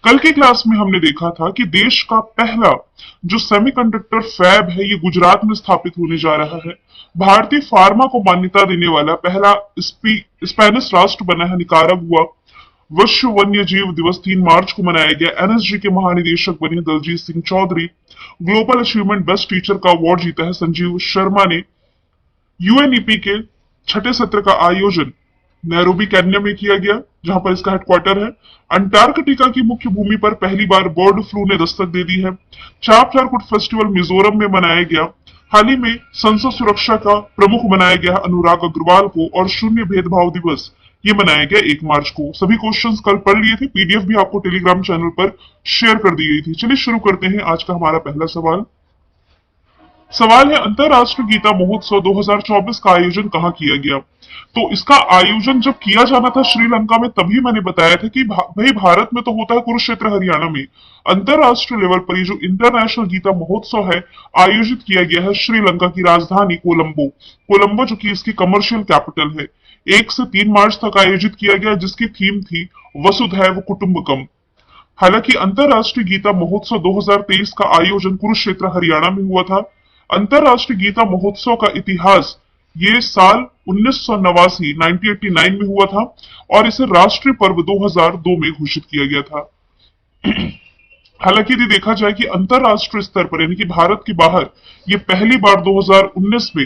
कल की क्लास में हमने देखा था कि देश का पहला जो सेमीकंडक्टर फैब है ये गुजरात में स्थापित होने जा रहा है। भारतीय फार्मा को मान्यता देने वाला पहला स्पेनिश राष्ट्र बना है निकारागुआ। विश्व वन्य जीव दिवस 3 मार्च को मनाया गया। एनएसजी के महानिदेशक बने Daljeet Singh Chaudhary. Global achievement best teacher का अवार्ड जीता है संजीव शर्मा ने। यूएनईपी के छठे सत्र का आयोजन नैरोबी केन्या में किया गया, जहां पर इसका हेडक्वार्टर है। अंटार्कटिका की मुख्य भूमि पर पहली बार बर्ड फ्लू ने दस्तक दे दी है। चापचारकुट फेस्टिवल मिजोरम में मनाया गया। हाल ही में संसद सुरक्षा का प्रमुख बनाया गया अनुराग अग्रवाल को, और शून्य भेदभाव दिवस ये मनाया गया 1 मार्च को। सभी क्वेश्चंस कल पढ़ लिए थे, पीडीएफ भी आपको टेलीग्राम चैनल पर शेयर कर दी गई थी। चलिए शुरू करते हैं आज का हमारा पहला सवाल। सवाल है, अंतरराष्ट्रीय गीता महोत्सव 2024 का आयोजन कहाँ किया गया? तो इसका आयोजन जब किया जाना था श्रीलंका में, तभी मैंने बताया था कि भाई भारत में तो होता है कुरुक्षेत्र हरियाणा में, अंतरराष्ट्रीय लेवल पर ये जो इंटरनेशनल गीता महोत्सव है आयोजित किया गया है श्रीलंका की राजधानी कोलंबो। कोलंबो जो कि इसकी कमर्शियल कैपिटल है। 1 से 3 मार्च तक आयोजित किया गया, जिसकी थीम थी वसुधैव कुटुंबकम। हालांकि अंतरराष्ट्रीय गीता महोत्सव 2023 का आयोजन कुरुक्षेत्र हरियाणा में हुआ था। अंतरराष्ट्रीय गीता महोत्सव का इतिहास ये साल 1989 में हुआ था, और इसे राष्ट्रीय पर्व 2002 में घोषित किया गया था। हालांकि यदि देखा जाए कि अंतरराष्ट्रीय स्तर पर यानी कि भारत के बाहर ये पहली बार 2019 में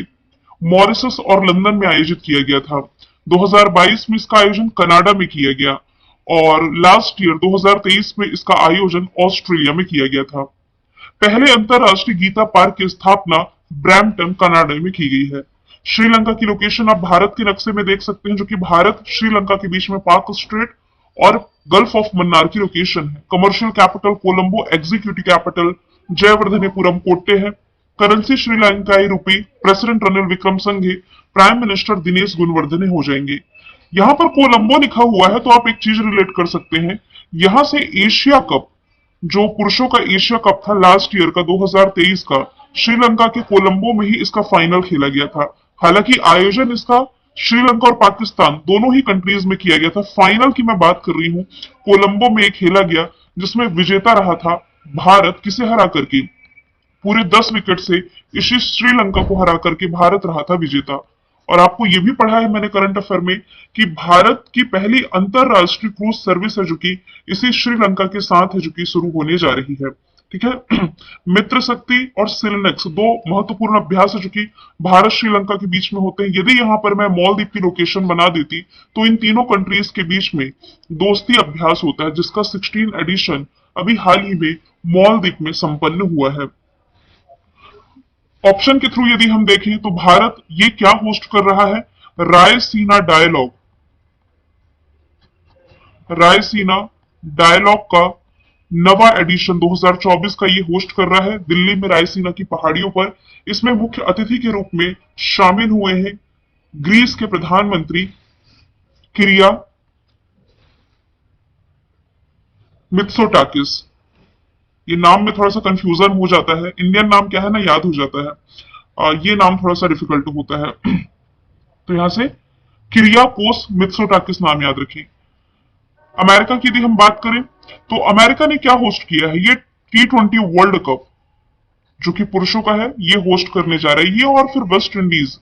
मॉरिशस और लंदन में आयोजित किया गया था। 2022 में इसका आयोजन कनाडा में किया गया, और लास्ट ईयर 2023 में इसका आयोजन ऑस्ट्रेलिया में किया गया था। पहले अंतरराष्ट्रीय गीता पार्क की स्थापना ब्रैम्पटन कनाडा में की गई है। श्रीलंका की लोकेशन आप भारत के नक्शे में देख सकते हैं, जो कि भारत श्रीलंका के बीच में पाक स्ट्रेट और गल्फ ऑफ मन्नार की लोकेशन है। Commercial capital Colombo, executive capital Jayawardenepura Kotte है। करेंसी श्रीलंकाई rupee. President Ranil Wickremesinghe, prime minister Dinesh Gunawardena हो जाएंगे। यहाँ पर कोलंबो लिखा हुआ है तो आप एक चीज रिलेट कर सकते हैं, यहां से एशिया कप जो पुरुषों का एशिया कप था लास्ट ईयर का 2023 का, श्रीलंका के कोलंबो में ही इसका फाइनल खेला गया था। हालांकि आयोजन इसका श्रीलंका और पाकिस्तान दोनों ही कंट्रीज में किया गया था। फाइनल की मैं बात कर रही हूं, कोलंबो में खेला गया, जिसमें विजेता रहा था भारत। किसे हरा करके? पूरे 10 विकेट से इसी श्रीलंका को हरा करके भारत रहा था विजेता। और आपको यह भी पढ़ा है मैंने करंट अफेयर में कि भारत की पहली अंतरराष्ट्रीय क्रूज सर्विस है जो कि इसी श्रीलंका के साथ है, जो कि शुरू होने जा रही है। ठीक है। मित्र शक्ति और सिलनेक्स दो महत्वपूर्ण अभ्यास है जो कि भारत श्रीलंका के बीच में होते हैं। यदि यहाँ पर मैं मॉलदीप की लोकेशन बना देती तो इन तीनों कंट्रीज के बीच में दोस्ती अभ्यास होता है, जिसका 16 एडिशन अभी हाल ही में मॉलदीप में संपन्न हुआ है। ऑप्शन के थ्रू यदि हम देखें तो भारत ये क्या होस्ट कर रहा है? रायसीना डायलॉग। रायसीना डायलॉग का नवा एडिशन 2024 का ये होस्ट कर रहा है दिल्ली में रायसीना की पहाड़ियों पर। इसमें मुख्य अतिथि के रूप में शामिल हुए हैं ग्रीस के प्रधानमंत्री किरिया मित्सोटाकिस। ये नाम में थोड़ा सा कंफ्यूजन हो जाता है, इंडियन नाम क्या है ना याद हो जाता है, ये नाम थोड़ा सा डिफिकल्ट होता है। तो यहां से किरियाकोस मित्सोटाकिस नाम याद रखें। अमेरिका की यदि हम बात करें तो अमेरिका ने क्या होस्ट किया है? ये T20 वर्ल्ड कप जो कि पुरुषों का है ये होस्ट करने जा रहा है ये, और फिर वेस्ट इंडीज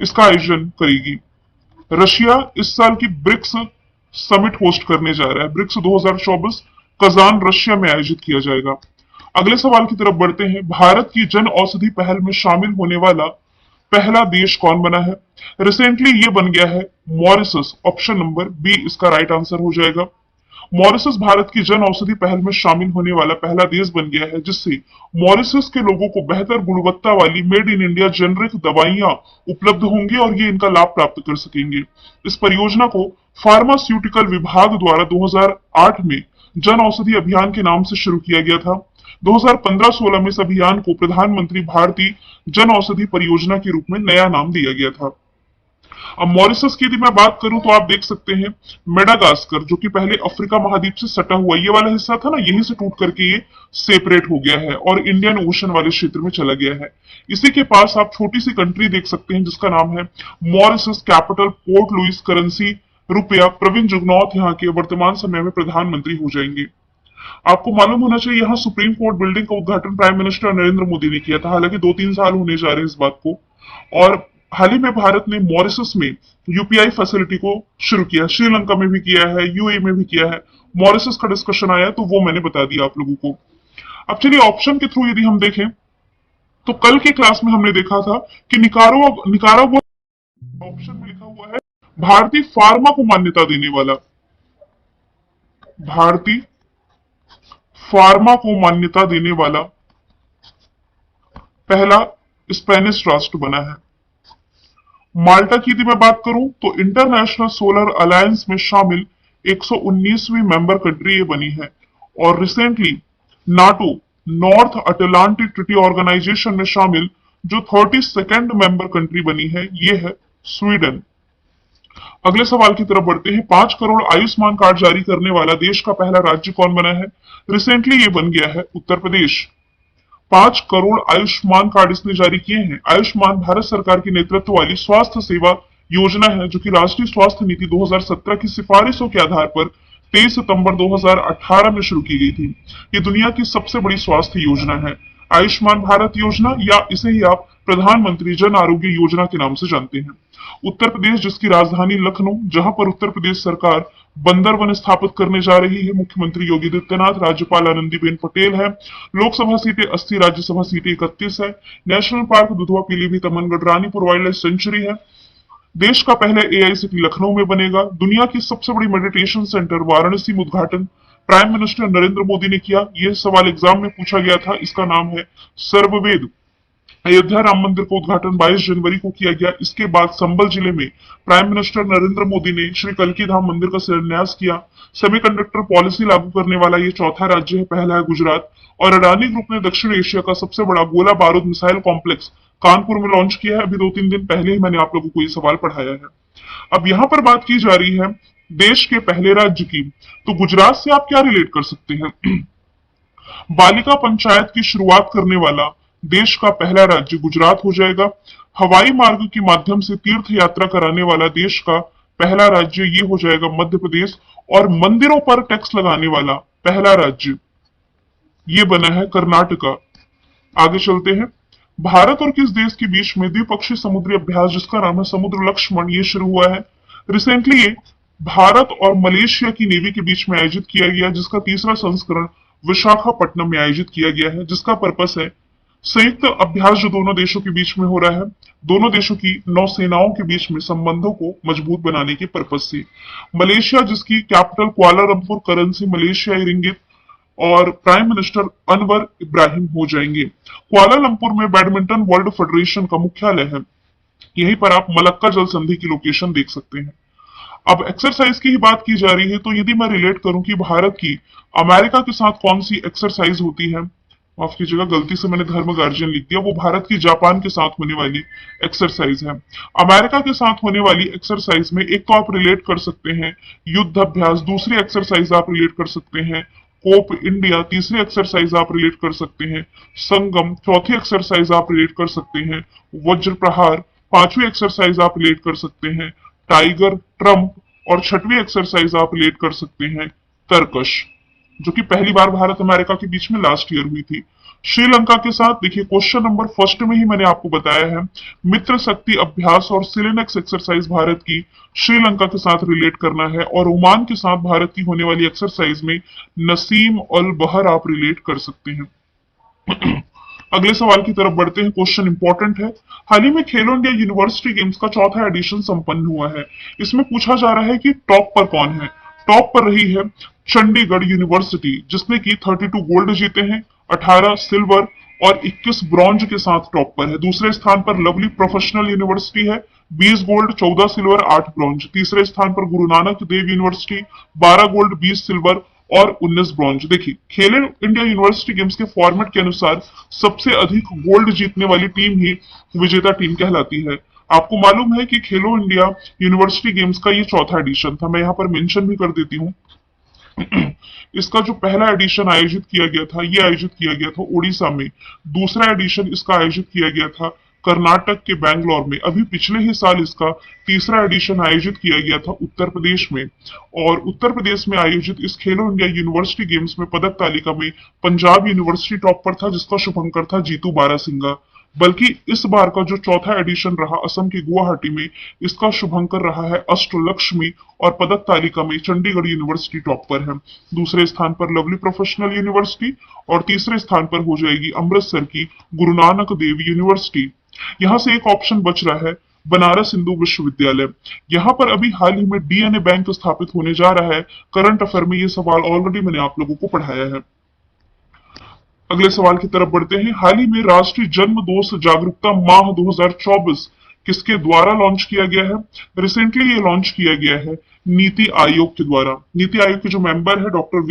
इसका आयोजन करेगी। रशिया इस साल की ब्रिक्स समिट होस्ट करने जा रहा है। ब्रिक्स 2024 कजान रशिया में आयोजित किया जाएगा। अगले सवाल की तरफ बढ़ते हैं। भारत की जन औषधि पहल में शामिल होने वाला पहला देश कौन बना है? रिसेंटली ये बन गया है मॉरिशस। ऑप्शन नंबर बी इसका राइट आंसर हो जाएगा। मॉरिशस भारत की जन औषधि पहल में शामिल होने वाला पहला देश बन गया है, जिससे मॉरिशस के लोगों को बेहतर गुणवत्ता वाली मेड इन इंडिया जेनरिक दवाइयां उपलब्ध होंगी और ये इनका लाभ प्राप्त कर सकेंगे। इस परियोजना को फार्मास्यूटिकल विभाग द्वारा 2008 में जन औषधि अभियान के नाम से शुरू किया गया था। 2015-16 में इस अभियान को प्रधानमंत्री भारतीय जन औषधि परियोजना के रूप में नया नाम दिया गया था। अब मॉरिशस की यदि मैं बात करूं तो आप देख सकते हैं मेडागास्कर जो कि पहले अफ्रीका महाद्वीप से सटा हुआ ये वाला हिस्सा था ना, यहीं से टूट करके ये सेपरेट हो गया है और इंडियन ओशन वाले क्षेत्र में चला गया है। इसी के पास आप छोटी सी कंट्री देख सकते हैं जिसका नाम है Mauritius. Capital Port Louis, currency रुपया। प्रवीण जुगनौथ यहाँ के वर्तमान समय में प्रधानमंत्री हो जाएंगे। आपको मालूम होना चाहिए यहाँ सुप्रीम कोर्ट बिल्डिंग का उद्घाटन प्राइम मिनिस्टर नरेंद्र मोदी ने किया था, हालांकि 2-3 साल होने जा रहे हैं इस बात को। और हाल ही में भारत ने मॉरिशस में यूपीआई फैसिलिटी को शुरू किया, श्रीलंका में भी किया है, यूएई में भी किया है। मॉरिशस का डिस्कशन आया तो वो मैंने बता दिया आप लोगों को। अब चलिए ऑप्शन के थ्रू यदि हम देखें तो कल की क्लास में हमने देखा था कि निकारागुआ निकारागुआ ऑप्शन में लिखा हुआ है भारतीय फार्मा को मान्यता देने वाला, भारतीय फार्मा को मान्यता देने वाला पहला स्पेनिश राष्ट्र बना है। माल्टा की यदि मैं बात करूं तो इंटरनेशनल सोलर अलायंस में शामिल 119वीं मेंबर कंट्री ये बनी है। और recently NATO North Atlantic Treaty Organization में शामिल जो 32nd मेंबर कंट्री बनी है ये है स्वीडन। अगले सवाल की तरफ बढ़ते हैं। 5 करोड़ आयुष्मान कार्ड जारी करने वाला देश का पहला राज्य कौन बना है? रिसेंटली ये बन गया है उत्तर प्रदेश। 5 करोड़ आयुष्मान कार्ड इसने जारी किए हैं। आयुष्मान भारत सरकार के नेतृत्व वाली स्वास्थ्य सेवा योजना है जो कि राष्ट्रीय स्वास्थ्य नीति 2017 की सिफारिशों के आधार पर 23 सितंबर 2018 में शुरू की गई थी। ये दुनिया की सबसे बड़ी स्वास्थ्य योजना है। आयुष्मान भारत योजना या इसे ही आप प्रधानमंत्री जन आरोग्य योजना के नाम से जानते हैं। उत्तर प्रदेश जिसकी राजधानी लखनऊ, जहां पर उत्तर प्रदेश सरकार बंदरवन स्थापित करने जा रही है, मुख्यमंत्री योगी आदित्यनाथ, राज्यपाल आनंदीबेन पटेल है। लोकसभा सीटें 80, राज्यसभा सीटें 31 है। National park Dudhwa Pilibhit Amangarh Ranipur wild life sanctuary है। देश का पहला एआई सिटी लखनऊ में बनेगा। दुनिया की सबसे बड़ी मेडिटेशन सेंटर वाराणसी में उद्घाटन प्राइम मिनिस्टर नरेंद्र मोदी ने किया। यह सवाल एग्जाम में पूछा गया था। इसका नाम है सर्ववेद। अयोध्या राम मंदिर का उद्घाटन 22 जनवरी को किया गया। इसके बाद संबल जिले में प्राइम मिनिस्टर नरेंद्र मोदी ने श्री कल्की धाम मंदिर का शिलान्यास किया। सेमीकंडक्टर पॉलिसी लागू करने वाला ये चौथा राज्य है, पहला है गुजरात। और अडानी ग्रुप ने दक्षिण एशिया का सबसे बड़ा गोला बारूद मिसाइल कॉम्प्लेक्स कानपुर में लॉन्च किया है। अभी 2-3 दिन पहले ही मैंने आप लोगों को ये सवाल पढ़ाया है। अब यहाँ पर बात की जा रही है देश के पहले राज्य की, तो गुजरात से आप क्या रिलेट कर सकते हैं? बालिका पंचायत की शुरुआत करने वाला देश का पहला राज्य गुजरात हो जाएगा। हवाई मार्ग के माध्यम से तीर्थ यात्रा कराने वाला देश का पहला राज्य ये हो जाएगा मध्य प्रदेश। और मंदिरों पर टैक्स लगाने वाला पहला राज्य ये बना है कर्नाटका। आगे चलते हैं। भारत और किस देश के बीच में द्विपक्षीय समुद्री अभ्यास जिसका नाम है समुद्र लक्ष्मण ये शुरू हुआ है? रिसेंटली ये भारत और मलेशिया की नेवी के बीच में आयोजित किया गया, जिसका तीसरा संस्करण विशाखापट्टनम में आयोजित किया गया है, जिसका पर्पस है संयुक्त अभ्यास जो दोनों देशों के बीच में हो रहा है, दोनों देशों की नौसेनाओं के बीच में संबंधों को मजबूत बनाने के पर्पस से। मलेशिया जिसकी capital Kuala Lumpur, currency Malaysia ringgit, और प्राइम मिनिस्टर अनवर इब्राहिम हो जाएंगे। कुआलालंपुर में बैडमिंटन वर्ल्ड फेडरेशन का मुख्यालय है। यहीं पर आप मलक्का जल संधि की लोकेशन देख सकते हैं। अब एक्सरसाइज की ही बात की जा रही है, तो यदि मैं रिलेट करूं कि भारत की अमेरिका के साथ कौन सी एक्सरसाइज होती है, माफ कीजिएगा गलती से मैंने धर्म गार्जियन लिख दिया, वो भारत की जापान के साथ होने वाली एक्सरसाइज है। अमेरिका के साथ होने वाली एक्सरसाइज में एक तो आप रिलेट कर सकते हैं युद्ध अभ्यास, दूसरी एक्सरसाइज आप रिलेट कर सकते हैं कोप इंडिया, तीसरी एक्सरसाइज आप रिलेट कर सकते हैं संगम, चौथी एक्सरसाइज आप रिलेट कर सकते हैं वज्र प्रहार, पांचवी एक्सरसाइज आप रिलेट कर सकते हैं टाइगर ट्रंप, और छठवीं एक्सरसाइज आप रिलेट कर सकते हैं तरकश, जो कि पहली बार भारत अमेरिका के बीच में लास्ट ईयर हुई थी। श्रीलंका के साथ देखिए क्वेश्चन नंबर फर्स्ट में ही मैंने आपको बताया है मित्र शक्ति अभ्यास और सिलेनेक्स एक्सरसाइज भारत की श्रीलंका के साथ रिलेट करना है, और ओमान के साथ भारत की होने वाली एक्सरसाइज में नसीम अल बहर आप रिलेट कर सकते हैं। अगले सवाल की तरफ बढ़ते हैं। क्वेश्चन इंपॉर्टेंट है। हाल ही में खेलो इंडिया यूनिवर्सिटी गेम्स का चौथा एडिशन संपन्न हुआ है। इसमें पूछा जा रहा है कि टॉप पर कौन है। टॉप पर रही है चंडीगढ़ यूनिवर्सिटी जिसने की 32 गोल्ड जीते हैं, 18 सिल्वर और 21 ब्रॉन्ज के साथ टॉप पर है। दूसरे स्थान पर लवली प्रोफेशनल यूनिवर्सिटी है, 20 गोल्ड 14 सिल्वर 8 ब्रॉन्ज। तीसरे स्थान पर Guru Nanak Dev university 12 gold 20 silver और 19 ब्रॉन्ज। देखिए खेलो इंडिया यूनिवर्सिटी गेम्स के फॉर्मेट के अनुसार सबसे अधिक गोल्ड जीतने वाली टीम ही विजेता टीम कहलाती है। आपको मालूम है कि खेलो इंडिया यूनिवर्सिटी गेम्स का ये चौथा एडिशन था। मैं यहाँ पर मेंशन भी कर देती हूँ। इसका जो पहला एडिशन आयोजित किया गया था ये आयोजित किया गया था उड़ीसा में। दूसरा एडिशन इसका आयोजित किया गया था कर्नाटक के बैंगलोर में। अभी पिछले ही साल इसका तीसरा एडिशन आयोजित किया गया था उत्तर प्रदेश में, और उत्तर प्रदेश में आयोजित इस खेलो इंडिया यूनिवर्सिटी गेम्स में पदक तालिका में पंजाब यूनिवर्सिटी टॉप पर था, जिसका शुभंकर था जीतू बारासिंगा। बल्कि इस बार का जो चौथा एडिशन रहा असम के गुवाहाटी में, इसका शुभंकर रहा है अष्टलक्ष्मी, और पदक तालिका में चंडीगढ़ यूनिवर्सिटी टॉप पर है। दूसरे स्थान पर लवली प्रोफेशनल यूनिवर्सिटी, और तीसरे स्थान पर हो जाएगी अमृतसर की गुरु नानक देव यूनिवर्सिटी। यहां से एक ऑप्शन बच रहा है बनारस हिंदू विश्वविद्यालय। यहाँ पर अभी हाल ही में डीएनए बैंक स्थापित होने जा रहा है। करंट अफेयर में ये सवाल ऑलरेडी मैंने आप लोगों को पढ़ाया है। अगले सवाल की तरफ बढ़ते हैं। हाल ही में राष्ट्रीय जन्म दोष जागरूकता माह 2024 किसके द्वारा लॉन्च किया गया है? रिसेंटली ये लॉन्च किया गया है नीति आयोग के द्वारा। नीति आयोग के जो मेंबर है डॉक्टर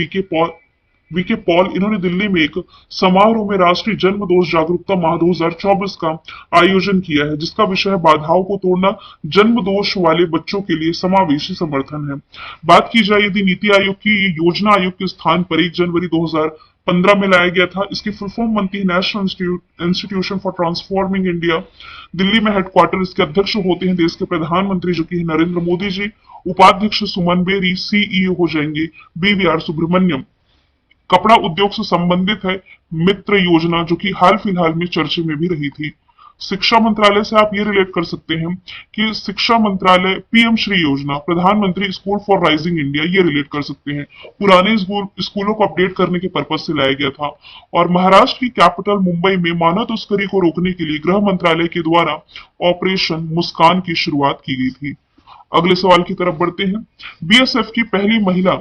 वीके पॉल, इन्होंने दिल्ली में एक समारोह में राष्ट्रीय जन्म दोष जागरूकता माह 2024 का आयोजन किया है, जिसका विषय है बाधाओं को तोड़ना, जन्म दोष वाले बच्चों के लिए समावेशी समर्थन है। बात की जाए यदि नीति आयोग की, ये योजना आयोग के स्थान पर 1 जनवरी 2015 में लाया गया था। इसकी फुल फॉर्म बनती है national institution for transforming India. Delhi में हेडक्वार्टर, इसके अध्यक्ष होते हैं देश के प्रधानमंत्री जो कि नरेंद्र मोदी जी। उपाध्यक्ष सुमन बेरी, सीईओ हो जाएंगे बीवीआर सुब्रमण्यम। कपड़ा उद्योग से संबंधित है मित्र योजना, जो कि हाल फिलहाल में चर्चे में भी रही थी। शिक्षा मंत्रालय से आप ये रिलेट कर सकते हैं कि शिक्षा मंत्रालय पीएम श्री योजना, प्रधानमंत्री स्कूल फॉर राइजिंग इंडिया, ये रिलेट कर सकते हैं। पुराने स्कूलों को अपडेट करने के पर्पज से लाया गया था। और महाराष्ट्र की कैपिटल मुंबई में मानव तस्करी को रोकने के लिए गृह मंत्रालय के द्वारा ऑपरेशन मुस्कान की शुरुआत की गई थी। अगले सवाल की तरफ बढ़ते हैं। बीएसएफ की पहली महिला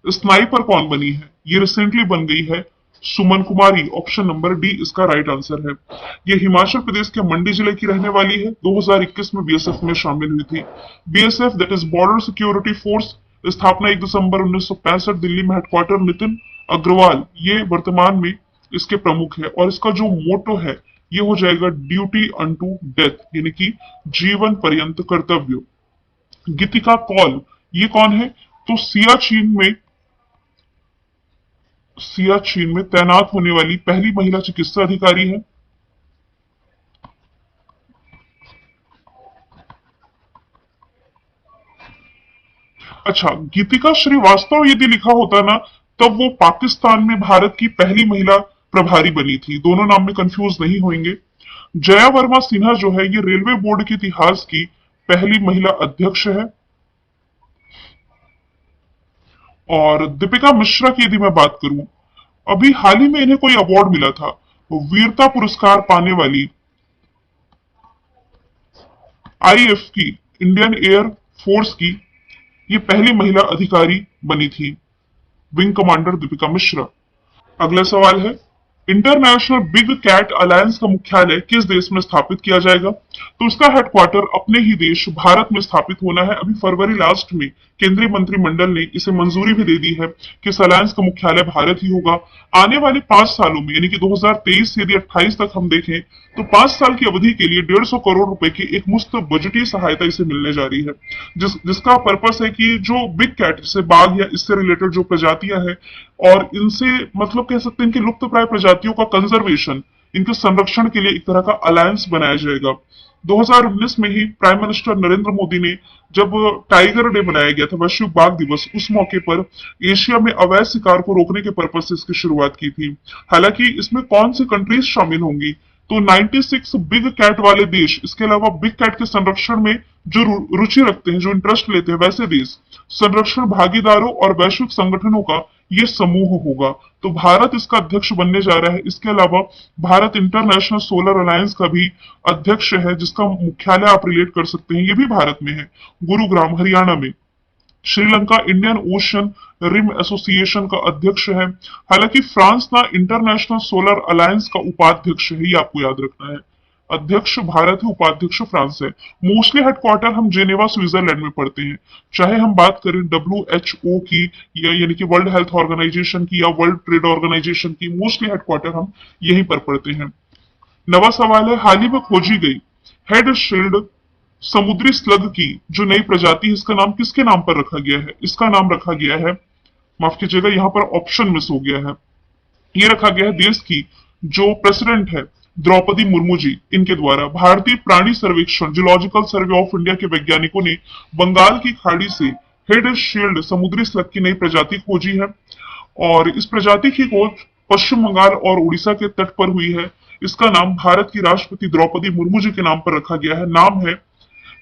स्नाइपर कौन बनी है? ये रिसेंटली बन गई है सुमन कुमारी। ऑप्शन नंबर डी इसका राइट आंसर है। ये हिमाचल प्रदेश के मंडी जिले की रहने वाली है। 2021 में बीएसएफ में शामिल हुई थी। BSF that is border security force, स्थापना 1 दिसंबर 1965, दिल्ली में हेडक्वार्टर। नितिन अग्रवाल ये वर्तमान में इसके प्रमुख है। और इसका जो मोटो है ये हो जाएगा ड्यूटी अनटू डेथ, यानी कि जीवन पर्यंत कर्तव्य। गीतिका कौल ये कौन है? तो सियाचिन में तैनात होने वाली पहली महिला चिकित्सा अधिकारी है। अच्छा, गीतिका श्रीवास्तव यदि लिखा होता ना, तब वो पाकिस्तान में भारत की पहली महिला प्रभारी बनी थी। दोनों नाम में कंफ्यूज नहीं होंगे। जया वर्मा सिन्हा जो है ये रेलवे बोर्ड के इतिहास की पहली महिला अध्यक्ष है। और दीपिका मिश्रा की यदि मैं बात करूं, अभी हाल ही में इन्हें कोई अवार्ड मिला था, वीरता पुरस्कार पाने वाली आईएफ की, इंडियन एयर फोर्स की ये पहली महिला अधिकारी बनी थी, विंग कमांडर दीपिका मिश्रा। अगला सवाल है, इंटरनेशनल बिग कैट अलायंस का मुख्यालय किस देश में स्थापित किया जाएगा? तो इसका हेडक्वार्टर अपने ही देश भारत में स्थापित होना है। अभी फरवरी लास्ट में केंद्रीय मंत्रिमंडल ने इसे मंजूरी भी दे दी है कि इस अलायंस का मुख्यालय भारत ही होगा। आने वाले 5 सालों में, यानी कि 2023 से यदि 28 तक हम देखें, तो 5 साल की अवधि के लिए 150 करोड़ रुपए की एक मुफ्त बजटीय सहायता इसे मिलने जा रही है, जिसका पर्पस है कि जो बिग कैट, जैसे बाघ या इससे रिलेटेड जो प्रजातियां हैं, और इनसे मतलब कह सकते हैं कि लुप्त प्राय प्रजातियों का कंजर्वेशन, इनके संरक्षण के लिए एक तरह का अलायंस बनाया जाएगा। 2019 में ही प्राइम मिनिस्टर नरेंद्र मोदी ने जब टाइगर डे मनाया गया था, वैश्विक बाघ दिवस, उस मौके पर एशिया में अवैध शिकार को रोकने के पर्पज से इसकी शुरुआत की थी। हालांकि इसमें कौन सी कंट्रीज शामिल होंगी? तो 96 बिग कैट वाले देश, इसके अलावा बिग कैट के संरक्षण में जो रुचि रखते हैं, जो इंटरेस्ट लेते हैं, वैसे देश, संरक्षण भागीदारों और वैश्विक संगठनों का ये समूह होगा। तो भारत इसका अध्यक्ष बनने जा रहा है। इसके अलावा भारत इंटरनेशनल सोलर अलायंस का भी अध्यक्ष है, जिसका मुख्यालय आप रिलेट कर सकते हैं, ये भी भारत में है, गुरुग्राम हरियाणा में। Sri Lanka Indian Ocean Rim Association का अध्यक्ष है। हालांकि फ्रांस ना इंटरनेशनल सोलर अलायंस का उपाध्यक्ष है, ये आपको याद रखना है। अध्यक्ष भारत है, उपाध्यक्ष फ्रांस है। मोस्टली हेडक्वार्टर हम जेनेवा स्विट्जरलैंड में पढ़ते हैं। चाहे हम बात करें WHO की, या यानी कि वर्ल्ड हेल्थ ऑर्गेनाइजेशन की, या वर्ल्ड ट्रेड ऑर्गेनाइजेशन की, मोस्टली हेडक्वार्टर हम यहीं पर पढ़ते हैं। नवा सवाल है, हाल ही में खोजी गई हेड शील्ड समुद्री स्लग की जो नई प्रजाति है, इसका नाम किसके नाम पर रखा गया है? इसका नाम रखा गया है, माफ कीजिएगा, यहां पर ऑप्शन मिस हो गया है। ये रखा गया है देश की जो प्रेसिडेंट है द्रौपदी मुर्मू जी इनके द्वारा भारतीय प्राणी सर्वेक्षण जूलॉजिकल सर्वे ऑफ इंडिया के वैज्ञानिकों ने बंगाल की खाड़ी से हेड शील्ड समुद्री स्लग की नई प्रजाति खोजी है और इस प्रजाति की खोज पश्चिम बंगाल और उड़ीसा के तट पर हुई है। इसका नाम भारत की राष्ट्रपति द्रौपदी मुर्मू जी के नाम पर रखा गया है। नाम है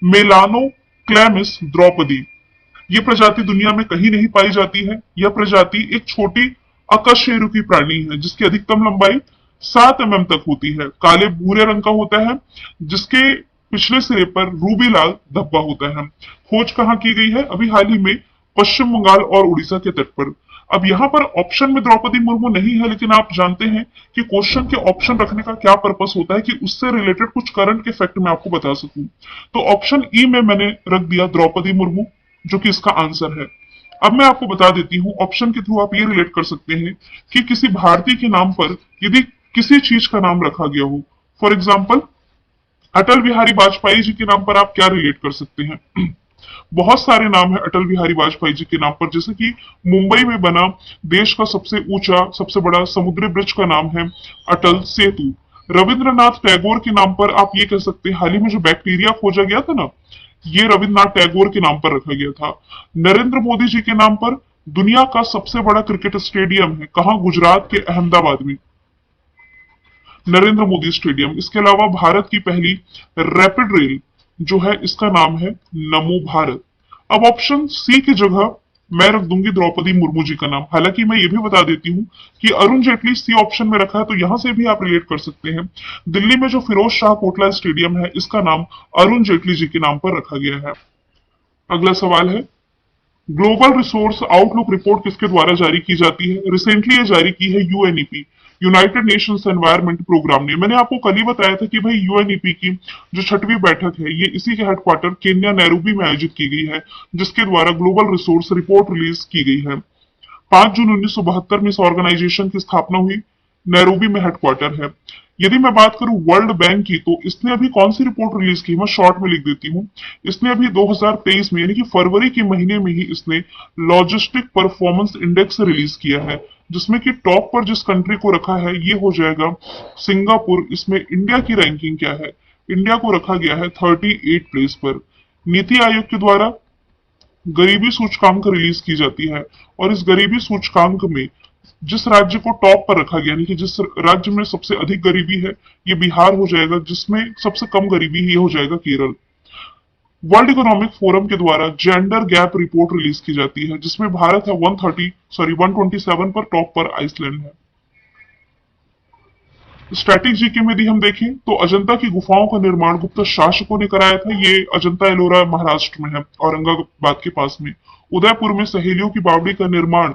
मेलानोक्लैमिस द्रौपदी। ये प्रजाति दुनिया में कहीं नहीं पाई जाती है। यह प्रजाति एक छोटी अकशेरुकी प्राणी है जिसकी अधिकतम लंबाई 7 mm तक होती है। काले भूरे रंग का होता है जिसके पिछले सिरे पर रूबी लाल धब्बा होता है। खोज कहाँ की गई है? अभी हाल ही में पश्चिम बंगाल और उड़ीसा के तट पर। अब यहाँ पर ऑप्शन में द्रौपदी मुर्मू नहीं है, लेकिन आप जानते हैं कि क्वेश्चन के ऑप्शन रखने का क्या पर्पस होता है कि उससे रिलेटेड कुछ करंट के फैक्ट मैं आपको बता सकूं। तो ऑप्शन ई में मैंने रख दिया द्रौपदी मुर्मू, जो कि इसका आंसर है। अब मैं आपको बता देती हूँ, ऑप्शन के थ्रू आप ये रिलेट कर सकते हैं कि किसी भारतीय के नाम पर यदि किसी चीज का नाम रखा गया हो, फॉर एग्जाम्पल अटल बिहारी वाजपेयी जी के नाम पर आप क्या रिलेट कर सकते हैं? बहुत सारे नाम है अटल बिहारी वाजपेयी जी के नाम पर, जैसे कि मुंबई में बना देश का सबसे ऊंचा सबसे बड़ा समुद्री ब्रिज का नाम है अटल सेतु। रविंद्रनाथ टैगोर के नाम पर आप ये कह सकते हैं, हाल ही में जो बैक्टीरिया खोजा गया था ना, ये रविंद्रनाथ टैगोर के नाम पर रखा गया था। नरेंद्र मोदी जी के नाम पर दुनिया का सबसे बड़ा क्रिकेट स्टेडियम है, कहां? गुजरात के अहमदाबाद में नरेंद्र मोदी स्टेडियम। इसके अलावा भारत की पहली रैपिड रेल जो है इसका नाम है नमो भारत। अब ऑप्शन सी की जगह मैं रख दूंगी द्रौपदी मुर्मू जी का नाम। हालांकि मैं ये भी बता देती हूँ कि अरुण जेटली सी ऑप्शन में रखा है, तो यहां से भी आप रिलेट कर सकते हैं। दिल्ली में जो फिरोज शाह कोटला स्टेडियम है इसका नाम अरुण जेटली जी के नाम पर रखा गया है। अगला सवाल है, ग्लोबल रिसोर्स आउटलुक रिपोर्ट किसके द्वारा जारी की जाती है? रिसेंटली ये जारी की है UNEP, United Nations Environment Programme ने। मैंने आपको कल ही बताया था कि भाई यूएनईपी की जो 6वीं बैठक है ये इसी के हेडक्वार्टर केन्या नैरोबी में आयोजित की गई है, जिसके द्वारा ग्लोबल रिसोर्स रिपोर्ट रिलीज की गई है। 5 जून 1972 में इस ऑर्गेनाइजेशन की स्थापना हुई, नैरोबी में हेडक्वार्टर है। यदि मैं बात करूं वर्ल्ड बैंक की, तो इसने अभी कौन सी रिपोर्ट रिलीज की, मैं शॉर्ट में लिख देती हूं। इसने अभी 2023 में यानी कि फरवरी के महीने में ही इसने लॉजिस्टिक परफॉर्मेंस इंडेक्स रिलीज किया है, जिसमें कि टॉप पर जिस कंट्री को रखा है ये हो जाएगा सिंगापुर। इसमें इंडिया की रैंकिंग क्या है? इंडिया को रखा गया है 38 प्लेस पर। नीति आयोग के द्वारा गरीबी सूचकांक रिलीज की जाती है और इस गरीबी सूचकांक में जिस राज्य को टॉप पर रखा गया, यानी कि जिस राज्य में सबसे अधिक गरीबी है ये बिहार हो जाएगा, जिसमें सबसे कम गरीबी है ये हो जाएगा केरल। वर्ल्ड इकोनॉमिक फोरम के द्वारा जेंडर गैप रिपोर्ट रिलीज की जाती है, जिसमें भारत है 127 पर, टॉप पर आइसलैंड है। स्टैटिक जीके में यदि हम देखें तो अजंता की गुफाओं का निर्माण गुप्त शासकों ने कराया था। ये अजंता एलोरा महाराष्ट्र में है, औरंगाबाद के पास में। उदयपुर में सहेलियों की बावड़ी का निर्माण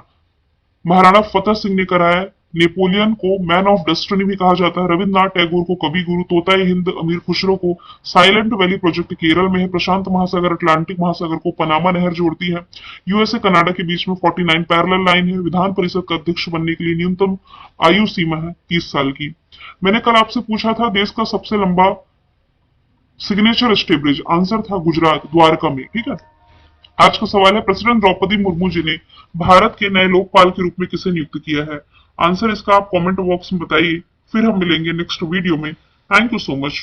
महाराणा फतेह सिंह ने कराया। नेपोलियन को मैन ऑफ डेस्टिनी भी कहा जाता है। रविंद्रनाथ टैगोर को कवि गुरु, तोताए हिंद अमीर खुसरो को साइलेंट वैली प्रोजेक्ट केरल में है। प्रशांत महासागर अटलांटिक महासागर को पनामा नहर जोड़ती है। यूएसए कनाडा के बीच में 49 पैरेलल लाइन है। विधान परिषद का अध्यक्ष बनने के लिए न्यूनतम आयु सीमा है 30 साल की। मैंने कल आपसे पूछा था देश का सबसे लंबा सिग्नेचर स्टे ब्रिज, आंसर था गुजरात द्वारका में। ठीक है, आज का सवाल है, प्रेसिडेंट द्रौपदी मुर्मू जी ने भारत के नए लोकपाल के रूप में किसे नियुक्त किया है? आंसर इसका आप कमेंट बॉक्स में बताइए। फिर हम मिलेंगे नेक्स्ट वीडियो में। Thank you so much.